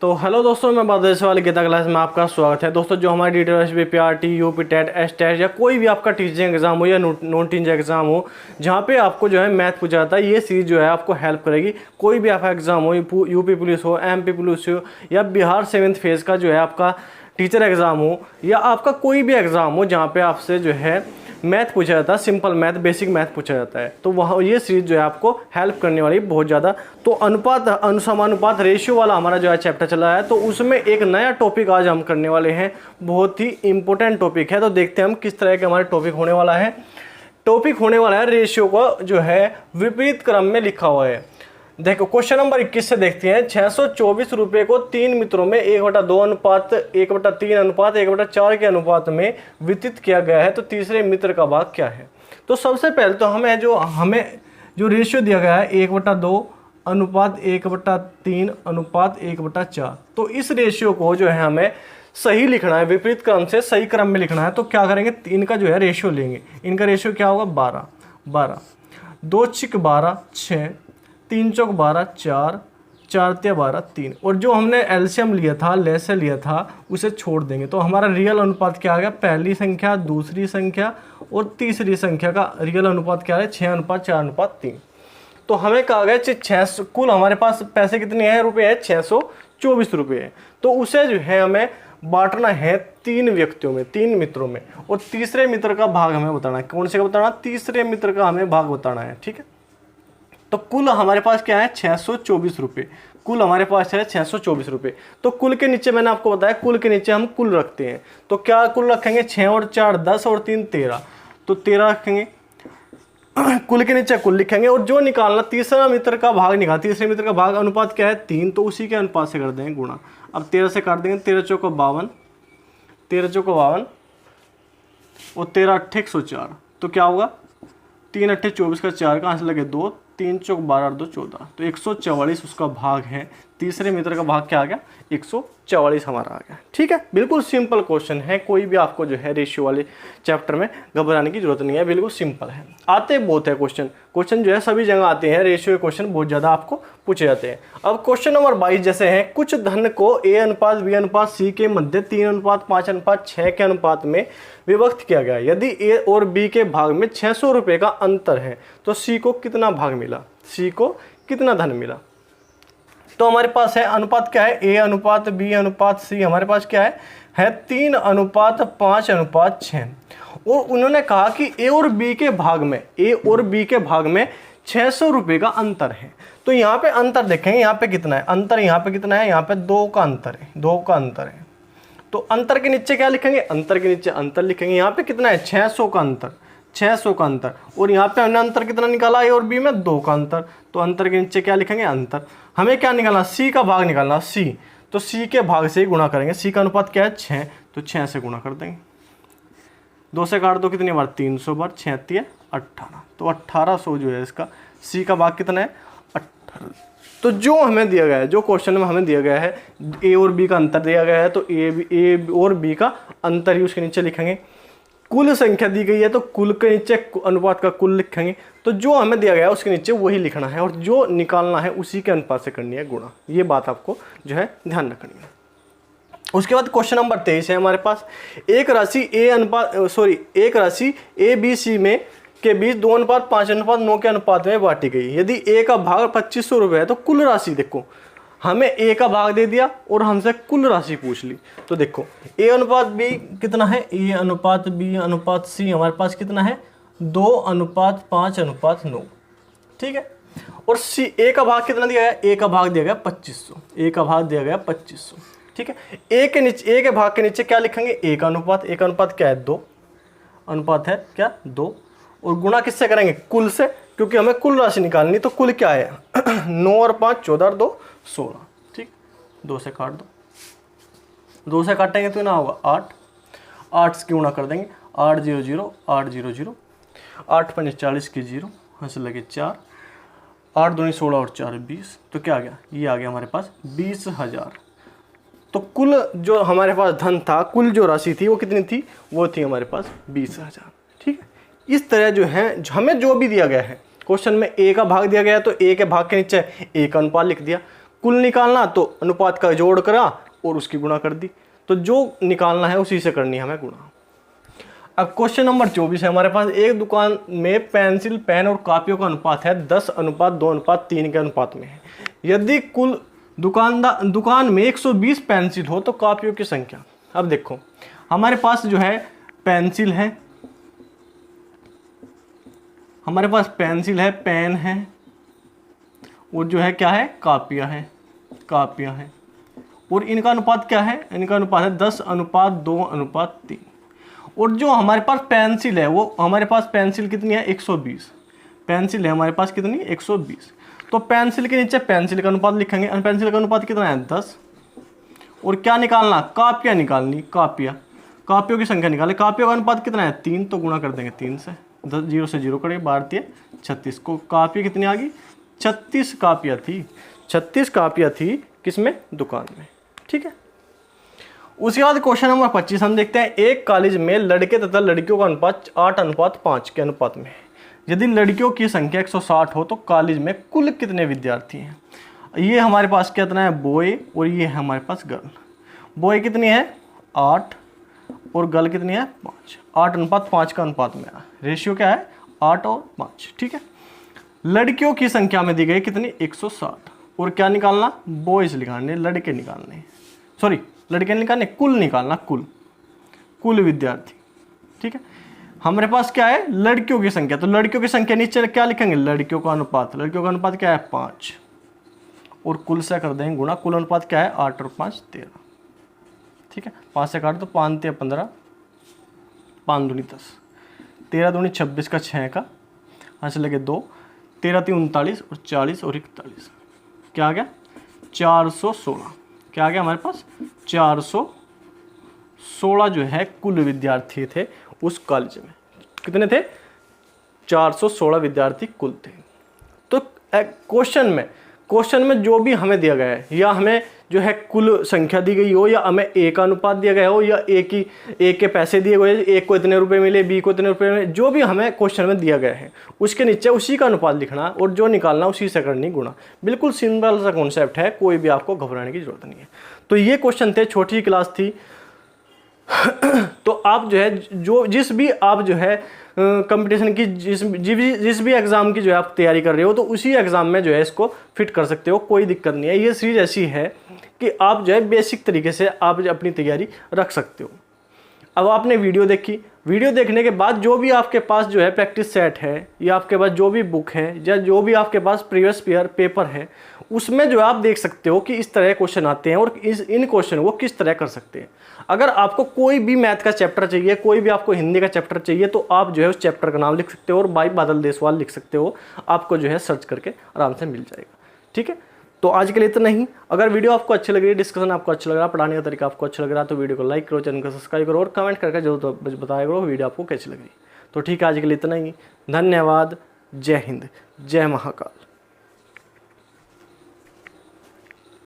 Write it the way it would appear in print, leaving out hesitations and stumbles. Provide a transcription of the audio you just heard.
तो हेलो दोस्तों, मैं बादल वाले गीता क्लास में आपका स्वागत है। दोस्तों, जो हमारी detail PRT, UP TET, S TET या कोई भी आपका टीचिंग एग्जाम हो या नॉन टीचिंग एग्जाम हो, जहाँ पे आपको जो है मैथ पूछा जाता है, ये सीरीज जो है आपको हेल्प करेगी। कोई भी आपका एग्जाम हो, यूपी पुलिस हो, MP पुलिस हो, या बिहार 7th फेज का जो है आपका टीचर एग्जाम हो, या आपका कोई भी एग्जाम हो जहाँ पे आपसे जो है मैथ पूछा जाता है, सिंपल मैथ, बेसिक मैथ पूछा जाता है, तो वहाँ ये सीरीज जो है आपको हेल्प करने वाली बहुत ज़्यादा। तो अनुपात, अनुसमानुपात, रेशियो वाला हमारा जो है चैप्टर चला है, तो उसमें एक नया टॉपिक आज हम करने वाले हैं। बहुत ही इंपॉर्टेंट टॉपिक है, तो देखते हैं हम किस तरह के हमारे टॉपिक होने वाला है। टॉपिक होने वाला है रेशियो को जो है विपरीत क्रम में लिखा हुआ है। देखो क्वेश्चन नंबर 21 से देखते हैं। 624 रुपये को 3 मित्रों में 1/2 अनुपात 1/3 अनुपात 1/4 के अनुपात में वितरित किया गया है, तो तीसरे मित्र का भाग क्या है। तो सबसे पहले तो हमें जो रेशियो दिया गया है 1/2 अनुपात 1/3 अनुपात 1/4, तो इस रेशियो को जो है हमें सही लिखना है, विपरीत क्रम से सही क्रम में लिखना है। तो क्या करेंगे, इनका जो है रेशियो लेंगे। इनका रेशियो क्या होगा, 12, 2 6 12 6, 3 चौक 12 4, 4 तिया 12 3, और जो हमने एलसीएम लिया था, लेसे लिया था, उसे छोड़ देंगे। तो हमारा रियल अनुपात क्या आ गया, पहली संख्या, दूसरी संख्या और तीसरी संख्या का रियल अनुपात क्या है, 6:4:3। तो हमें कहा गया 600, कुल हमारे पास पैसे कितने हैं, रुपये है 624 रुपये है। तो उसे जो है हमें बांटना है 3 व्यक्तियों में, 3 मित्रों में, और तीसरे मित्र का भाग हमें बताना है। कौन से का बताना, तीसरे मित्र का हमें भाग बताना है। ठीक है, तो कुल हमारे पास क्या है, 624 रुपये। कुल हमारे पास है 624 रुपये। तो कुल के नीचे मैंने आपको बताया, कुल के नीचे हम कुल रखते हैं। तो क्या कुल रखेंगे, 6 और 4 10 और 3 13, तो 13 रखेंगे। कुल के नीचे कुल लिखेंगे, और जो निकालना तीसरा मित्र का भाग निकाल, तीसरे मित्र का भाग अनुपात क्या है 3, तो उसी के अनुपात से कर देंगे गुणा। अब 13 से काट देंगे, 13 चौको 52, 13 चौको 52 और 13 8 104, तो क्या होगा, 3 8 24 का 4 कहाँ से लगे 2, 3 चौक 12 2 14, तो 144 उसका भाग है। तीसरे मित्र का भाग क्या आ गया, 144 हमारा आ गया। ठीक है, बिल्कुल सिंपल क्वेश्चन है, कोई भी आपको जो है रेशियो वाले चैप्टर में घबराने की जरूरत नहीं है, बिल्कुल सिंपल है। आते बहुत है क्वेश्चन जो है सभी जगह आते हैं, रेशियो के क्वेश्चन बहुत ज़्यादा आपको पूछे जाते हैं। अब क्वेश्चन नंबर 22 जैसे है, कुछ धन को A:B:C के मध्य 3:5:6 के अनुपात में विभक्त किया गया। यदि A और B के भाग में 600 रुपये का अंतर है, तो C को कितना भाग मिला, C को कितना धन मिला। तो हमारे पास है अनुपात क्या है, A:B:C, हमारे पास क्या है 3:5:6। और उन्होंने कहा कि A और B के भाग में 600 रुपये का अंतर है। तो यहाँ पे अंतर देखेंगे, यहाँ पे कितना है अंतर, यहाँ पे कितना है, यहाँ पे 2 का अंतर है, 2 का अंतर है। तो अंतर के नीचे क्या लिखेंगे, अंतर के नीचे अंतर लिखेंगे। यहाँ पे कितना है, 600 का अंतर, 600 का अंतर, और यहाँ पे हमने अंतर कितना निकाला, A और B में 2 का अंतर, तो अंतर के नीचे क्या लिखेंगे, अंतर। हमें क्या निकालना, C का भाग निकालना, C, तो C के भाग से ही गुणा करेंगे। C का अनुपात क्या है 6, तो 6 से गुणा कर देंगे। 2 से काट दो कितनी बार, 300 बार, 6 × 18, तो 1800 जो है इसका C का भाग कितना है, 18। तो जो हमें दिया गया है, जो क्वेश्चन में हमें दिया गया है, A और B का अंतर दिया गया है, तो A और B का अंतर ही उसके नीचे लिखेंगे। कुल संख्या दी गई है, तो कुल के नीचे अनुपात का कुल लिखेंगे। तो जो हमें दिया गया है उसके नीचे वही लिखना है, और जो निकालना है उसी के अनुपात से करनी है गुणा। ये बात आपको जो है ध्यान रखनी है। उसके बाद क्वेश्चन नंबर 23 है हमारे पास, एक राशि ABC में के बीच 2:5:9 के अनुपात में बांटी गई। यदि A का भाग 2500 रुपये है, तो कुल राशि देखो, हमें A का भाग दे दिया और हमसे कुल राशि पूछ ली। तो देखो A:B कितना है, A:B:C हमारे पास कितना है, 2:5:9। ठीक है, और A का भाग कितना दिया गया, A का भाग दिया गया 2500, A का भाग दिया गया 2500। ठीक है, A के भाग के नीचे क्या लिखेंगे, A का अनुपात, A का अनुपात क्या है 2, अनुपात है क्या 2, और गुणा किससे करेंगे, कुल से, क्योंकि हमें कुल राशि निकालनी। तो कुल क्या है 9 और 5 14 और 2 16। ठीक, 2 से काट दो, 2 से काटेंगे तो ना होगा 8 से गुणा कर देंगे, 8 0 0 8 0 0, 8 5 40 की 0, हंस लगे 4, 8 दूनी 16 और 4 20, तो क्या आ गया, ये आ गया हमारे पास 20,000। तो कुल जो हमारे पास धन था, कुल जो राशि थी वो कितनी थी, वो थी हमारे पास 20,000। ठीक है, इस तरह जो है हमें जो भी दिया गया है क्वेश्चन में, A का भाग दिया गया है, तो A के भाग के नीचे A का अनुपात लिख दिया। कुल निकालना तो अनुपात का जोड़ करा और उसकी गुणा कर दी, तो जो निकालना है उसी से करनी है हमें गुणा। अब क्वेश्चन नंबर 24 है हमारे पास, एक दुकान में पेंसिल, पेन और कॉपियों का अनुपात है 10:2:3 के अनुपात में है। यदि कुल दुकान में 120 पेंसिल हो तो कॉपियों की संख्या। अब देखो हमारे पास जो है पेंसिल है, हमारे पास पेंसिल है, पेन है और जो है क्या है, कापियां हैं और इनका अनुपात क्या है, इनका अनुपात है 10:2:3। और जो हमारे पास पेंसिल है वो हमारे पास पेंसिल कितनी है 120, पेंसिल है हमारे पास कितनी 120, तो पेंसिल के नीचे पेंसिल का अनुपात लिखेंगे। पेंसिल का अनुपात कितना है 10। और क्या निकालना, कापियां निकालनी, कापियों की संख्या निकाले। कापियों का अनुपात कितना है 3, तो गुणा कर देंगे 3 से, 10 0 से 0 करेंगे, 12×3 = 36 को कापियाँ कितनी आ गई 36 कापियाँ थी, 36 कापियाँ थी किसमें, दुकान में। ठीक है, उसके बाद क्वेश्चन नंबर 25 हम देखते हैं, एक कॉलेज में लड़के तथा लड़कियों का अनुपात 8:5 के अनुपात में है। यदि लड़कियों की संख्या 160 हो तो कॉलेज में कुल कितने विद्यार्थी हैं। ये हमारे पास कितना है बॉय और ये है हमारे पास गर्ल। बॉय कितनी है 8 और गर्ल कितनी है 5, 8:5 का अनुपात में, रेशियो क्या है 8 और 5। ठीक है, लड़कियों की संख्या में दी गई कितनी 160 और क्या निकालना, बॉयज निकालने, लड़के निकालने, सॉरी लड़के निकालने, कुल निकालना, कुल विद्यार्थी। ठीक है, हमारे पास क्या है लड़कियों की संख्या, तो लड़कियों की संख्या नीचे क्या लिखेंगे, लड़कियों का अनुपात, लड़कियों का अनुपात क्या है 5 और कुल से कर देंगे गुणा, कुल अनुपात क्या है 8 और 5 13। ठीक है, 5 से काट तो 5 × 15, 5 दूनी 10, 13 दूनी 26 का 6 का, यहाँ से लगे 2, 13 × 3 39 और 40 और 41, क्या आ गया 416। क्या आ गया हमारे पास 416 जो है कुल विद्यार्थी थे उस कॉलेज में। कितने थे 416 विद्यार्थी कुल थे। तो क्वेश्चन में जो भी हमें दिया गया है, या हमें जो है कुल संख्या दी गई हो, या हमें ए का अनुपात दिया गया हो, या ए के पैसे दिए गए, एक को इतने रुपए मिले, बी को इतने रुपए मिले, जो भी हमें क्वेश्चन में दिया गया है उसके नीचे उसी का अनुपात लिखना और जो निकालना उसी से करनी गुणा। बिल्कुल सिंपल सा कॉन्सेप्ट है, कोई भी आपको घबराने की जरूरत नहीं है। तो ये क्वेश्चन थे, छोटी क्लास थी। तो आप जो है जिस भी आप जो है कंपटीशन की जिस भी एग्ज़ाम की जो है आप तैयारी कर रहे हो, तो उसी एग्ज़ाम में जो है इसको फिट कर सकते हो, कोई दिक्कत नहीं है। ये सीरीज ऐसी है कि आप जो है बेसिक तरीके से आप अपनी तैयारी रख सकते हो। अब आपने वीडियो देखी, वीडियो देखने के बाद जो भी आपके पास जो है प्रैक्टिस सेट है, या आपके पास जो भी बुक है, या जो भी आपके पास प्रीवियस ईयर पेपर है, उसमें जो आप देख सकते हो कि इस तरह क्वेश्चन आते हैं और इन क्वेश्चन को किस तरह कर सकते हैं। अगर आपको कोई भी मैथ का चैप्टर चाहिए, कोई भी आपको हिंदी का चैप्टर चाहिए, तो आप जो है उस चैप्टर का नाम लिख सकते हो और भाई बादल देसवाल लिख सकते हो, आपको जो है सर्च करके आराम से मिल जाएगा। ठीक है, तो आज के लिए इतना ही। अगर वीडियो आपको अच्छी लग रही है, डिस्कशन आपको अच्छा लग रहा है, पढ़ाने का तरीका आपको अच्छा लग रहा है, तो वीडियो को लाइक करो, चैनल को सब्सक्राइब करो और कमेंट करके जरूर बताया करो वीडियो आपको कैसी लग रही है। तो ठीक है, आज के लिए इतना ही। धन्यवाद। जय हिंद, जय महाकाल।